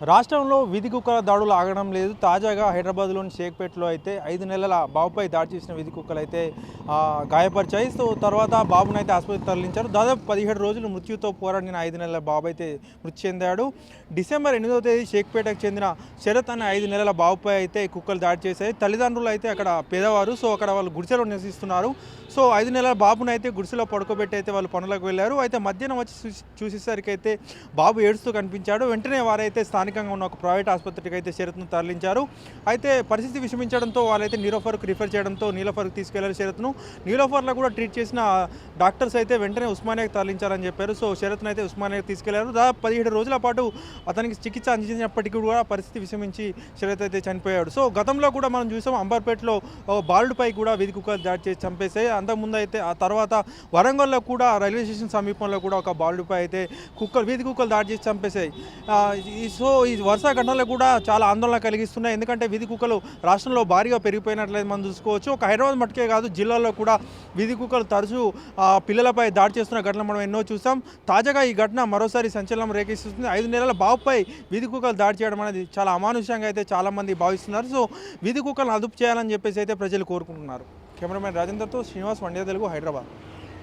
రాష్ట్రంలో వీధి కుక్కల దాడులు ఆగడం లేదు. తాజాగా హైదరాబాద్లోని షేక్పేటలో అయితే 5 నెలల బాబుపై దాడి చేసిన వీధి కుక్కలు అయితే గాయపరిచాయి. సో తర్వాత బాబునైతే ఆసుపత్రికి తరలించారు. దాదాపు 17 రోజులు మృత్యుతో పోరాడిన 5 నెలల బాబు అయితే మృతి చెందాడు. డిసెంబర్ 8వ తేదీ షేక్పేటకు చెందిన శరత్ అనే 5 నెలల బాబుపై అయితే కుక్కలు దాడి చేశాయి. తల్లిదండ్రులు అయితే అక్కడ పేదవారు. సో అక్కడ వాళ్ళు గుడిసెలో నివసిస్తున్నారు. సో 5 నెలల బాబును అయితే గుడిసెలో పడుకోబెట్టి అయితే వాళ్ళు పనులకు వెళ్ళారు. అయితే మధ్యాహ్నం వచ్చి చూసేసరికి అయితే బాబు ఏడుస్తూ కనిపించాడు. వెంటనే వారైతే స్థానికంగా ఉన్న ఒక ప్రైవేట్ ఆసుపత్రికి అయితే శరత్ను తరలించారు. అయితే పరిస్థితి విషమించడంతో వాళ్ళైతే నీలోఫర్కు రిఫర్ చేయడంతో నీలోఫర్కు తీసుకెళ్లారు శరత్ను. నీలోఫర్లో కూడా ట్రీట్ చేసిన డాక్టర్స్ అయితే వెంటనే ఉస్మానియాకి తరలించారని చెప్పారు. సో శరత్ను అయితే ఉస్మానియాకి తీసుకెళ్లారు. దాదాపు 17 రోజుల పాటు అతనికి చికిత్స అందించినప్పటికీ కూడా పరిస్థితి విషమించి శరత్ అయితే చనిపోయాడు. సో గతంలో కూడా మనం చూసాం అంబర్పేటలో బాలుడిపై కూడా వీధి కుక్కలు దాడి చేసి చంపేశాయి. అంతకుముందు అయితే ఆ తర్వాత వరంగల్లో కూడా రైల్వే స్టేషన్ సమీపంలో కూడా ఒక బాలుడిపై అయితే వీధి కుక్కలు దాడి చేసి చంపేశాయి. సో ఈ వరుస ఘటనలు కూడా చాలా ఆందోళన కలిగిస్తున్నాయి. ఎందుకంటే వీధి కుక్కలు రాష్ట్రంలో భారీగా పెరిగిపోయినట్లయితే మనం చూసుకోవచ్చు. ఒక హైదరాబాద్ మట్టుకే కాదు, జిల్లాలో కూడా వీధి కుక్కలు తరచూ పిల్లలపై దాడి చేస్తున్న ఘటనలు మనం ఎన్నో చూసాం. తాజాగా ఈ ఘటన మరోసారి సంచలనం రేకెత్తిస్తుంది. 5 నెలల బాబుపై వీధి కుక్కలు దాడి చేయడం అనేది చాలా అమానుష్యంగా అయితే చాలామంది భావిస్తున్నారు. సో వీధి కుక్కలను అదుపు చేయాలని చెప్పేసి అయితే ప్రజలు కోరుకుంటున్నారు. కెమెరామెన్ రాజేందర్తో శ్రీనివాస్, వన్డే తెలుగు, హైదరాబాద్.